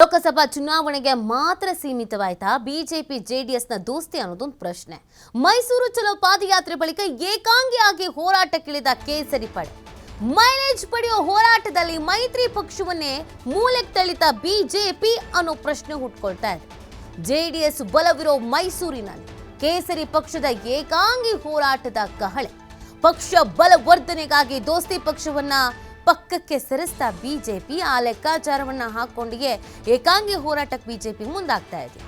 ಲೋಕಸಭಾ ಚುನಾವಣೆಗೆ ಮಾತ್ರ ಸೀಮಿತವಾಯ್ತಾ ಬಿಜೆಪಿ ಜೆಡಿಎಸ್ನ ದೋಸ್ತಿ ಅನ್ನೋದೊಂದು ಪ್ರಶ್ನೆ. ಮೈಸೂರು ಚಲೋ ಪಾದಯಾತ್ರೆ ಬಳಿಕ ಏಕಾಂಗಿಯಾಗಿ ಹೋರಾಟಕ್ಕಿಳಿದ ಕೇಸರಿ ಪಡೆ. ಮೈಲೇಜ್ ಪಡೆಯೋ ಹೋರಾಟದಲ್ಲಿ ಮೈತ್ರಿ ಪಕ್ಷವನ್ನೇ ಮೂಲೆಗೆ ತಳ್ಳಿದ ಬಿಜೆಪಿ ಅನ್ನೋ ಪ್ರಶ್ನೆ ಹುಟ್ಕೊಳ್ತಾ ಇದೆ. ಜೆಡಿಎಸ್ ಬಲವಿರೋ ಮೈಸೂರಿನಲ್ಲಿ ಕೇಸರಿ ಪಕ್ಷದ ಏಕಾಂಗಿ ಹೋರಾಟದ ಕಹಳೆ. ಪಕ್ಷ ಬಲವರ್ಧನೆಗಾಗಿ ದೋಸ್ತಿ ಪಕ್ಷವನ್ನ ಪಕ್ಕಕ್ಕೆ ಸರಿಸ್ತಾ ಬಿಜೆಪಿ ಆ ಲೆಕ್ಕಾಚಾರವನ್ನ ಹಾಕೊಂಡಿಯೇ ಏಕಾಂಗಿ ಹೋರಾಟಕ್ಕೆ ಬಿಜೆಪಿ ಮುಂದಾಗ್ತಾ ಇದೆ.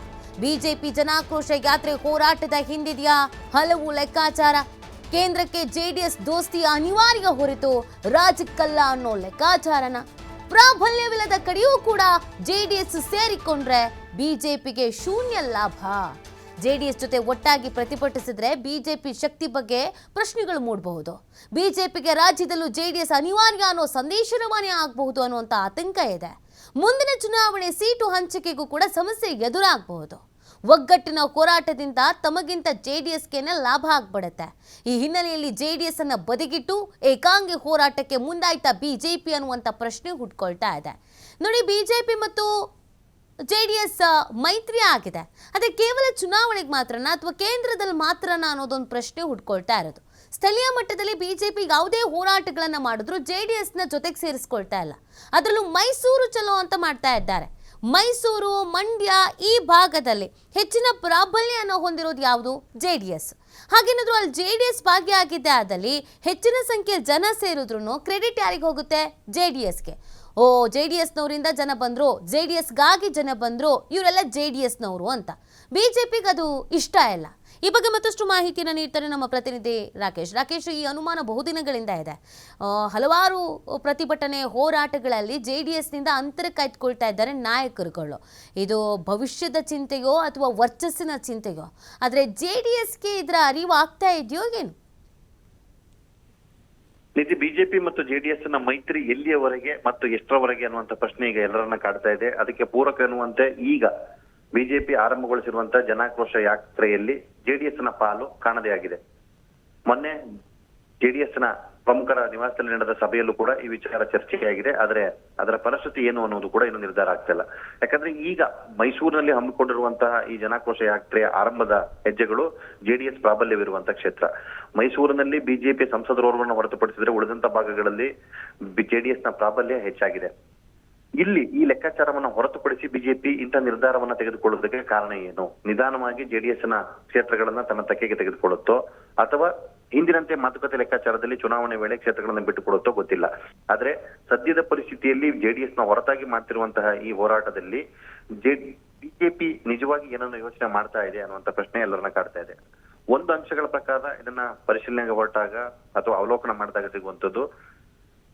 ಬಿಜೆಪಿ ಜನಾಕ್ರೋಶ ಯಾತ್ರೆ ಹೋರಾಟದ ಹಿಂದಿದೆಯಾ ಹಲವು ಲೆಕ್ಕಾಚಾರ. ಕೇಂದ್ರಕ್ಕೆ ಜೆಡಿಎಸ್ ದೋಸ್ತಿ ಅನಿವಾರ್ಯ ಹೊರತು ರಾಜಕ್ಕಲ್ಲ ಅನ್ನೋ ಲೆಕ್ಕಾಚಾರನ. ಪ್ರಾಬಲ್ಯವಿಲ್ಲದ ಕಡೆಯೂ ಕೂಡ ಜೆಡಿಎಸ್ ಸೇರಿಕೊಂಡ್ರೆ ಬಿಜೆಪಿಗೆ ಶೂನ್ಯ ಲಾಭ. ಜೆಡಿಎಸ್ ಜೊತೆ ಒಟ್ಟಾಗಿ ಪ್ರತಿಭಟಿಸಿದ್ರೆ ಬಿಜೆಪಿ ಶಕ್ತಿ ಬಗ್ಗೆ ಪ್ರಶ್ನೆಗಳು ಮೂಡಬಹುದು. ಬಿಜೆಪಿಗೆ ರಾಜ್ಯದಲ್ಲೂ ಜೆಡಿಎಸ್ ಅನಿವಾರ್ಯ ಅನ್ನೋ ಸಂದೇಶ ರವಾನೆ ಆಗಬಹುದು ಅನ್ನುವಂಥ ಆತಂಕ ಇದೆ. ಮುಂದಿನ ಚುನಾವಣೆ ಸೀಟು ಹಂಚಿಕೆಗೂ ಕೂಡ ಸಮಸ್ಯೆ ಎದುರಾಗಬಹುದು. ಒಗ್ಗಟ್ಟಿನ ಹೋರಾಟದಿಂದ ತಮಗಿಂತ ಜೆಡಿಎಸ್ಗೆನೇ ಲಾಭ ಆಗ್ಬಿಡುತ್ತೆ. ಈ ಹಿನ್ನೆಲೆಯಲ್ಲಿ ಜೆಡಿಎಸ್ ಅನ್ನ ಬದಿಗಿಟ್ಟು ಏಕಾಂಗಿ ಹೋರಾಟಕ್ಕೆ ಮುಂದಾಯ್ತಾ ಬಿಜೆಪಿ ಅನ್ನುವಂಥ ಪ್ರಶ್ನೆ ಹುಟ್ಕೊಳ್ತಾ ಇದೆ. ನೋಡಿ, ಬಿಜೆಪಿ ಮತ್ತು ಜೆಡಿಎಸ್ ಮೈತ್ರಿ ಆಗಿದೆ, ಆದರೆ ಕೇವಲ ಚುನಾವಣೆಗೆ ಮಾತ್ರನಾ ಅಥವಾ ಕೇಂದ್ರದಲ್ಲಿ ಮಾತ್ರನಾ ಅನ್ನೋದೊಂದು ಪ್ರಶ್ನೆ ಹುಟ್ಕೊಳ್ತಾ ಇರೋದು. ಸ್ಥಳೀಯ ಮಟ್ಟದಲ್ಲಿ ಬಿಜೆಪಿ ಯಾವುದೇ ಹೋರಾಟಗಳನ್ನ ಮಾಡಿದ್ರು ಜೆಡಿಎಸ್ನ ಜೊತೆಗೆ ಸೇರಿಸ್ಕೊಳ್ತಾ ಇಲ್ಲ. ಅದರಲ್ಲೂ ಮೈಸೂರು ಚಲೋ ಅಂತ ಮಾಡ್ತಾ ಇದ್ದಾರೆ. ಮೈಸೂರು, ಮಂಡ್ಯ ಈ ಭಾಗದಲ್ಲಿ ಹೆಚ್ಚಿನ ಪ್ರಾಬಲ್ಯವನ್ನು ಹೊಂದಿರೋದು ಯಾವುದು? ಜೆಡಿಎಸ್. ಹಾಗೇನಾದ್ರೂ ಅಲ್ಲಿ ಜೆಡಿಎಸ್ ಭಾಗಿಯಾಗಿದ್ದೆ ಆದಲ್ಲಿ ಹೆಚ್ಚಿನ ಸಂಖ್ಯೆ ಜನ ಸೇರಿದ್ರು ಕ್ರೆಡಿಟ್ ಯಾರಿಗೆ ಹೋಗುತ್ತೆ? ಜೆಡಿಎಸ್ಗೆ. ಜೆಡಿಎಸ್ನವರಿಂದ ಜನ ಬಂದ್ರು, ಜೆಡಿಎಸ್ಗಾಗಿ ಜನ ಬಂದ್ರು, ಇವರೆಲ್ಲ ಜೆಡಿಎಸ್ನವರು ಅಂತ. ಬಿಜೆಪಿಗೆ ಅದು ಇಷ್ಟ ಇಲ್ಲ. ಈ ಬಗ್ಗೆ ಮತ್ತಷ್ಟು ಮಾಹಿತಿಯನ್ನು ನೀಡ್ತಾರೆ ನಮ್ಮ ಪ್ರತಿನಿಧಿ ರಾಕೇಶ್. ಈ ಅನುಮಾನ ಬಹುದಿನಗಳಿಂದ ಇದೆ. ಹಲವಾರು ಪ್ರತಿಭಟನೆ ಹೋರಾಟಗಳಲ್ಲಿ ಜೆಡಿಎಸ್ನಿಂದ ಅಂತರ ಕಾಯ್ದುಕೊಳ್ತಾ ಇದ್ದಾರೆ ನಾಯಕರುಗಳು. ಇದು ಭವಿಷ್ಯದ ಚಿಂತೆಯೋ ಅಥವಾ ವರ್ಚಸ್ಸಿನ ಚಿಂತೆಯೋ? ಆದರೆ ಜೆಡಿಎಸ್ಗೆ ಇದರ ಅರಿವು ಆಗ್ತಾ ಇದೆಯೋ ಏನು? ನಿಜ, ಬಿಜೆಪಿ ಮತ್ತು ಜೆಡಿಎಸ್ ನ ಮೈತ್ರಿ ಎಲ್ಲಿಯವರೆಗೆ ಮತ್ತು ಎಷ್ಟರವರೆಗೆ ಅನ್ನುವಂತ ಪ್ರಶ್ನೆ ಈಗ ಎಲ್ಲರನ್ನ ಕಾಡ್ತಾ ಇದೆ. ಅದಕ್ಕೆ ಪೂರಕ ಎನ್ನುವಂತೆ ಈಗ ಬಿಜೆಪಿ ಆರಂಭಗೊಳಿಸಿರುವಂತಹ ಜನಾಕ್ರೋಶ ಯಾತ್ರೆಯಲ್ಲಿ ಜೆಡಿಎಸ್ ನ ಪಾಲು ಕಾಣದೇ ಆಗಿದೆ. ಮೊನ್ನೆ ಜೆಡಿಎಸ್ ನ ಪ್ರಮುಖರ ನಿವಾಸದಲ್ಲಿ ನಡೆದ ಸಭೆಯಲ್ಲೂ ಕೂಡ ಈ ವಿಚಾರ ಚರ್ಚೆಯಾಗಿದೆ. ಆದ್ರೆ ಅದರ ಪರಿಸ್ಥಿತಿ ಏನು ಅನ್ನೋದು ಕೂಡ ಇನ್ನು ನಿರ್ಧಾರ ಆಗ್ತಿಲ್ಲ. ಯಾಕಂದ್ರೆ ಈಗ ಮೈಸೂರಿನಲ್ಲಿ ಹಮ್ಮಿಕೊಂಡಿರುವಂತಹ ಈ ಜನಾಕ್ರೋಶ ಯಾತ್ರೆಯ ಆರಂಭದ ಹೆಜ್ಜೆಗಳು ಜೆಡಿಎಸ್ ಪ್ರಾಬಲ್ಯವಿರುವಂತಹ ಕ್ಷೇತ್ರ. ಮೈಸೂರಿನಲ್ಲಿ ಬಿಜೆಪಿ ಸಂಸದರೋರ್ವನ್ನ ಹೊರತುಪಡಿಸಿದ್ರೆ ಉಳಿದಂತ ಭಾಗಗಳಲ್ಲಿ ಜೆಡಿಎಸ್ ನ ಪ್ರಾಬಲ್ಯ ಹೆಚ್ಚಾಗಿದೆ. ಇಲ್ಲಿ ಈ ಲೆಕ್ಕಾಚಾರವನ್ನ ಹೊರತುಪಡಿಸಿ ಬಿಜೆಪಿ ಇಂಥ ನಿರ್ಧಾರವನ್ನ ತೆಗೆದುಕೊಳ್ಳುವುದಕ್ಕೆ ಕಾರಣ ಏನು? ನಿಧಾನವಾಗಿ ಜೆಡಿಎಸ್ ನ ಕ್ಷೇತ್ರಗಳನ್ನ ತನ್ನ ತೆಕ್ಕೆಗೆ ತೆಗೆದುಕೊಳ್ಳುತ್ತೋ ಅಥವಾ ಹಿಂದಿನಂತೆ ಮಾತುಕತೆ ಲೆಕ್ಕಾಚಾರದಲ್ಲಿ ಚುನಾವಣೆ ವೇಳೆ ಕ್ಷೇತ್ರಗಳನ್ನು ಬಿಟ್ಟುಕೊಡುತ್ತೋ ಗೊತ್ತಿಲ್ಲ. ಆದ್ರೆ ಸದ್ಯದ ಪರಿಸ್ಥಿತಿಯಲ್ಲಿ ಜೆಡಿಎಸ್ ನ ಹೊರತಾಗಿ ಮಾಡ್ತಿರುವಂತಹ ಈ ಹೋರಾಟದಲ್ಲಿ ಬಿಜೆಪಿ ನಿಜವಾಗಿ ಏನನ್ನು ಯೋಚನೆ ಮಾಡ್ತಾ ಇದೆ ಅನ್ನುವಂತ ಪ್ರಶ್ನೆ ಎಲ್ಲರನ್ನ ಕಾಡ್ತಾ ಇದೆ. ಒಂದು ಅಂಶಗಳ ಪ್ರಕಾರ ಇದನ್ನ ಪರಿಶೀಲನೆಗೆ ಹೊರಟಾಗ ಅಥವಾ ಅವಲೋಕನ ಮಾಡಿದಾಗ ಸಿಗುವಂತದ್ದು,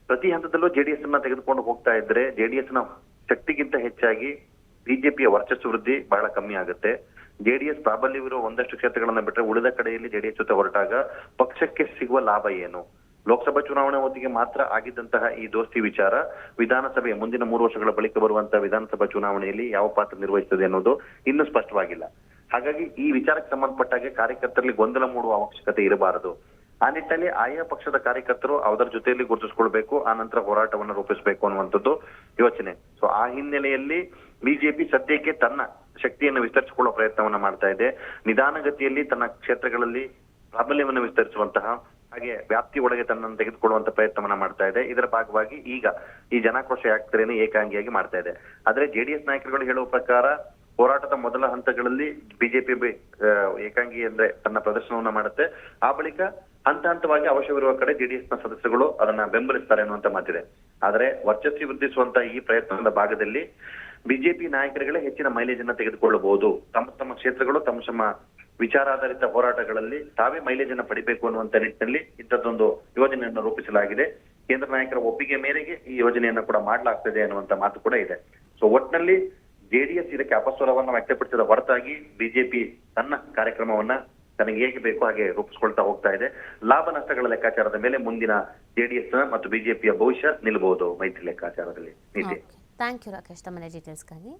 ಪ್ರತಿ ಹಂತದಲ್ಲೂ ಜೆಡಿಎಸ್ ಅನ್ನ ತೆಗೆದುಕೊಂಡು ಹೋಗ್ತಾ ಇದ್ರೆ ಜೆಡಿಎಸ್ ನ ಶಕ್ತಿಗಿಂತ ಹೆಚ್ಚಾಗಿ ಬಿಜೆಪಿಯ ವರ್ಚಸ್ಸು ವೃದ್ಧಿ ಬಹಳ ಕಮ್ಮಿ ಆಗುತ್ತೆ. ಜೆಡಿಎಸ್ ಪ್ರಾಬಲ್ಯವಿರುವ ಒಂದಷ್ಟು ಕ್ಷೇತ್ರಗಳನ್ನ ಬಿಟ್ಟರೆ ಉಳಿದ ಕಡೆಯಲ್ಲಿ ಜೆಡಿಎಸ್ ಜೊತೆ ಹೊರಟಾಗ ಪಕ್ಷಕ್ಕೆ ಸಿಗುವ ಲಾಭ ಏನು? ಲೋಕಸಭಾ ಚುನಾವಣೆ ಹೊತ್ತಿಗೆ ಮಾತ್ರ ಆಗಿದ್ದಂತಹ ಈ ದೋಸ್ತಿ ವಿಚಾರ ವಿಧಾನಸಭೆ ಮುಂದಿನ 3 ವರ್ಷಗಳ ಬಳಿಕ ಬರುವಂತಹ ವಿಧಾನಸಭಾ ಚುನಾವಣೆಯಲ್ಲಿ ಯಾವ ಪಾತ್ರ ನಿರ್ವಹಿಸುತ್ತದೆ ಅನ್ನೋದು ಇನ್ನೂ ಸ್ಪಷ್ಟವಾಗಿಲ್ಲ. ಹಾಗಾಗಿ ಈ ವಿಚಾರಕ್ಕೆ ಸಂಬಂಧಪಟ್ಟಾಗೆ ಕಾರ್ಯಕರ್ತರಲ್ಲಿ ಗೊಂದಲ ಮೂಡುವ ಅವಶ್ಯಕತೆ ಇರಬಾರದು. ಆ ನಿಟ್ಟಿನಲ್ಲಿ ಆಯಾ ಪಕ್ಷದ ಕಾರ್ಯಕರ್ತರು ಅದರ ಜೊತೆಯಲ್ಲಿ ಗುರುತಿಸಿಕೊಳ್ಬೇಕು, ಆ ನಂತರ ಹೋರಾಟವನ್ನು ರೂಪಿಸಬೇಕು ಅನ್ನುವಂಥದ್ದು ಯೋಚನೆ. ಸೊ ಆ ಹಿನ್ನೆಲೆಯಲ್ಲಿ ಬಿಜೆಪಿ ಸದ್ಯಕ್ಕೆ ತನ್ನ ಶಕ್ತಿಯನ್ನು ವಿಸ್ತರಿಸಿಕೊಳ್ಳುವ ಪ್ರಯತ್ನವನ್ನ ಮಾಡ್ತಾ ಇದೆ. ನಿಧಾನಗತಿಯಲ್ಲಿ ತನ್ನ ಕ್ಷೇತ್ರಗಳಲ್ಲಿ ಪ್ರಾಬಲ್ಯವನ್ನು ವಿಸ್ತರಿಸುವಂತಹ ಹಾಗೆ ವ್ಯಾಪ್ತಿ ಒಳಗೆ ತನ್ನನ್ನು ತೆಗೆದುಕೊಳ್ಳುವಂತ ಪ್ರಯತ್ನವನ್ನ ಮಾಡ್ತಾ ಇದೆ. ಇದರ ಭಾಗವಾಗಿ ಈಗ ಈ ಜನಾಕ್ರೋಶ ಯಾತ್ರೆಯನ್ನು ಏಕಾಂಗಿಯಾಗಿ ಮಾಡ್ತಾ ಇದೆ. ಆದ್ರೆ ಜೆಡಿಎಸ್ ನಾಯಕರುಗಳು ಹೇಳುವ ಪ್ರಕಾರ ಹೋರಾಟದ ಮೊದಲ ಹಂತಗಳಲ್ಲಿ ಬಿಜೆಪಿ ಏಕಾಂಗಿ ಅಂದ್ರೆ ತನ್ನ ಪ್ರದರ್ಶನವನ್ನ ಮಾಡುತ್ತೆ. ಆ ಬಳಿಕ ಹಂತ ಹಂತವಾಗಿ ಅವಶ್ಯವಿರುವ ಕಡೆ ಜೆಡಿಎಸ್ ನ ಸದಸ್ಯರು ಅದನ್ನ ಬೆಂಬಲಿಸ್ತಾರೆ ಅನ್ನುವಂತ ಮಾತಿದೆ. ಆದ್ರೆ ವರ್ಚಸ್ಸು ವೃದ್ಧಿಸುವಂತ ಈ ಪ್ರಯತ್ನದ ಭಾಗದಲ್ಲಿ ಬಿಜೆಪಿ ನಾಯಕರುಗಳೇ ಹೆಚ್ಚಿನ ಮೈಲೇಜ್ ಅನ್ನ ತೆಗೆದುಕೊಳ್ಳಬಹುದು. ತಮ್ಮ ಕ್ಷೇತ್ರಗಳು ತಮ್ಮ ವಿಚಾರಾಧಾರಿತ ಹೋರಾಟಗಳಲ್ಲಿ ತಾವೇ ಮೈಲೇಜ್ ಅನ್ನ ಪಡಿಬೇಕು ಅನ್ನುವಂತ ನಿಟ್ಟಿನಲ್ಲಿ ಇಂಥದ್ದೊಂದು ಯೋಜನೆಯನ್ನು ರೂಪಿಸಲಾಗಿದೆ. ಕೇಂದ್ರ ನಾಯಕರ ಒಪ್ಪಿಗೆ ಮೇರೆಗೆ ಈ ಯೋಜನೆಯನ್ನ ಕೂಡ ಮಾಡಲಾಗ್ತದೆ ಅನ್ನುವಂತ ಮಾತು ಕೂಡ ಇದೆ. ಸೊ ಒಟ್ಟಿನಲ್ಲಿ ಜೆಡಿಎಸ್ ಇದಕ್ಕೆ ಅಪಸ್ವರವನ್ನ ವ್ಯಕ್ತಪಡಿಸಿದ ಹೊರತಾಗಿ ಬಿಜೆಪಿ ತನ್ನ ಕಾರ್ಯಕ್ರಮವನ್ನ ತನಗೆ ಹೇಗೆ ಬೇಕು ಹಾಗೆ ರೂಪಿಸ್ಕೊಳ್ತಾ ಹೋಗ್ತಾ ಇದೆ. ಲಾಭ ನಷ್ಟಗಳ ಲೆಕ್ಕಾಚಾರದ ಮೇಲೆ ಮುಂದಿನ ಜೆಡಿಎಸ್ ಮತ್ತು ಬಿಜೆಪಿಯ ಭವಿಷ್ಯ ನಿಲ್ಲಬಹುದು ಮೈತ್ರಿ ಲೆಕ್ಕಾಚಾರದಲ್ಲಿ. ಥ್ಯಾಂಕ್ ಯು ರಾಕೇಶ್, ತಮ್ಮ ಡೀಟೇಲ್ಸ್ಗಾಗಿ.